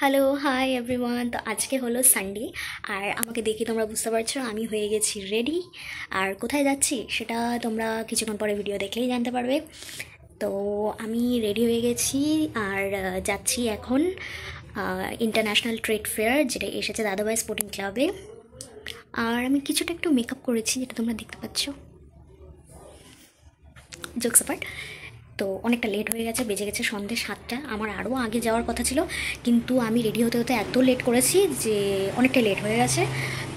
Hello, hi everyone. তো আজকে হলো সানডে, আর আমাকে দেখে তোমরা বুঝতে পারছো আমি হয়ে গেছি রেডি। আর কোথায় যাচ্ছি সেটা তোমরা কিছুক্ষণ পরে ভিডিও দেখলেই জানতে পারবে। তো আমি রেডি হয়ে গেছি আর যাচ্ছি এখন ইন্টারন্যাশনাল ট্রেড ফেয়ার, যেটা এসেছে দাদাভাই স্পোর্টিং ক্লাবে। আর আমি কিছুটা একটু মেকআপ করেছি, যেটা তোমরা দেখতে পাচ্ছ। জোকস অ্যাপার্ট, তো অনেকটা লেট হয়ে গেছে, বেজে গেছে সন্ধ্যে 7টা। আমার আরও আগে যাওয়ার কথা ছিল, কিন্তু আমি রেডি হতে হতে এত লেট করেছি যে অনেকটা লেট হয়ে গেছে।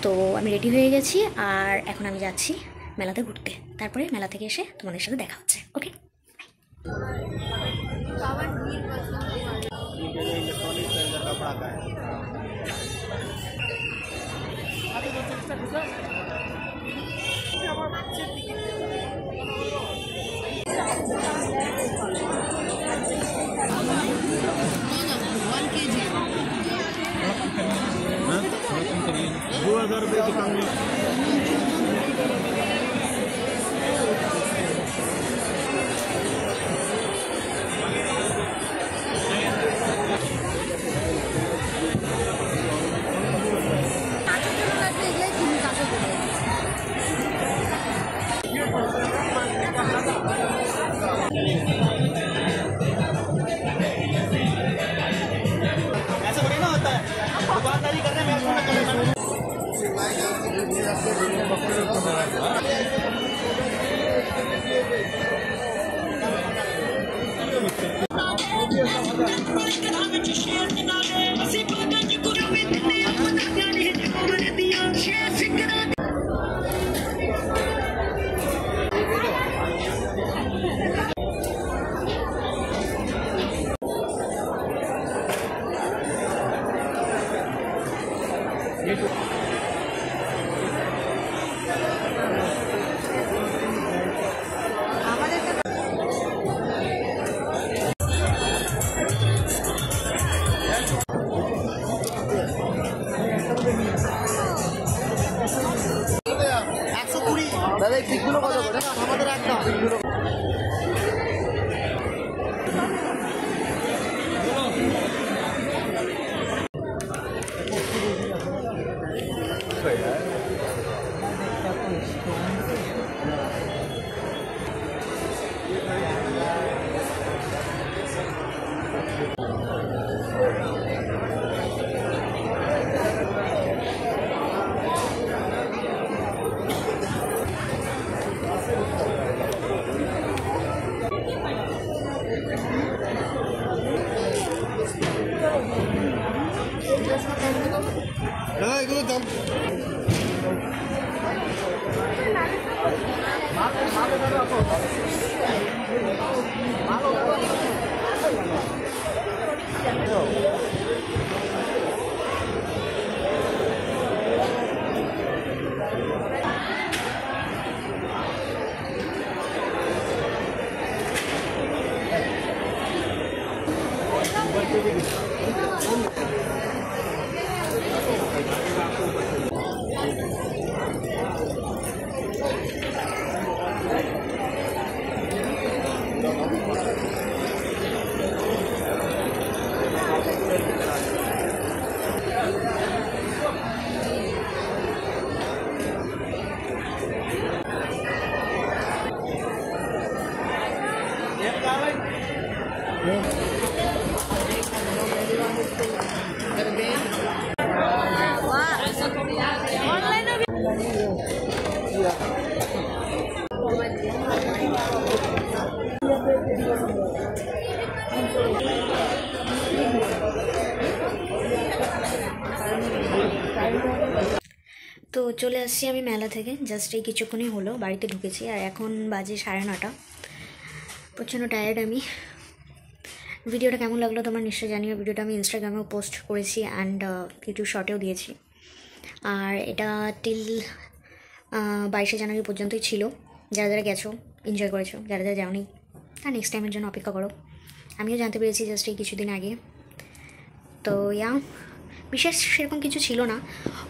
তো আমি রেডি হয়ে গেছি আর এখন আমি যাচ্ছি মেলাতে ঘুরতে। তারপরে মেলা থেকে এসে তোমাদের সাথে দেখা হচ্ছে। ওকে। ₹2000 की कमी। ऐसा थोड़ी ना होता है, दुकानदारी करने में थोड़ा कमीशन। দাদা এই পিকগুলো কত করে? আমাদের একটা পিকগুলো দাদা এগুলো দাম তো চলে আসছি আমি মেলা থেকে, জাস্ট এই কিছুক্ষণই হলো বাড়িতে ঢুকেছি, আর এখন বাজে 9:30। প্রচণ্ড টায়ার্ড আমি। ভিডিওটা কেমন লাগলো তোমরা নিশ্চয়ই জানিও। ভিডিওটা আমি ইনস্টাগ্রামেও পোস্ট করেছি অ্যান্ড ইউটিউব শর্টেও দিয়েছি। আর এটা টিল 22শে জানুয়ারি পর্যন্তই ছিল। যারা যারা গেছো এনজয় করেছো, যারা যারা যাওনি তার নেক্সট টাইমের জন্য অপেক্ষা করো। আমিও জানতে পেরেছি জাস্ট এই কিছুদিন আগে। তো বিশেষ সেরকম কিছু ছিল না।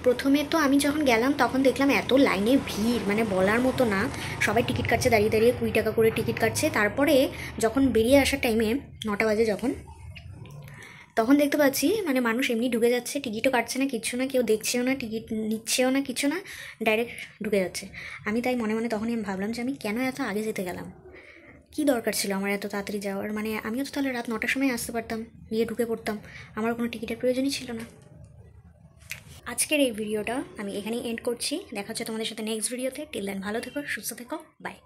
প্রথমে তো আমি যখন গেলাম তখন দেখলাম এত লাইনে ভিড়, মানে বলার মতো না। সবাই টিকিট কাটছে, দাঁড়িয়ে দাঁড়িয়ে 20 টাকা করে টিকিট কাটছে। তারপরে যখন বেরিয়ে আসার টাইমে 9টা বাজে যখন, তখন দেখতে পাচ্ছি মানে মানুষ এমনি ঢুকে যাচ্ছে, টিকিটও কাটছে না, কিচ্ছু না, কেউ দেখছেও না, টিকিট নিচ্ছেও না, কিছু না, ডাইরেক্ট ঢুকে যাচ্ছে। আমি তাই মনে মনে তখনই আমি ভাবলাম যে আমি কেন এত আগে যেতে গেলাম, কী দরকার ছিল আমার এত তাড়াতাড়ি যাওয়ার, মানে আমিও তো তাহলে রাত 9টার সময় আসতে পারতাম, গিয়ে ঢুকে পড়তাম, আমার কোনো টিকিটের প্রয়োজনই ছিল না। আজকের এই ভিডিওটা আমি এখানেই এন্ড করছি। দেখা হচ্ছে তোমাদের সাথে নেক্সট ভিডিওতে। টিল দেন ভালো থেকো, সুস্থ থেকো, বাই।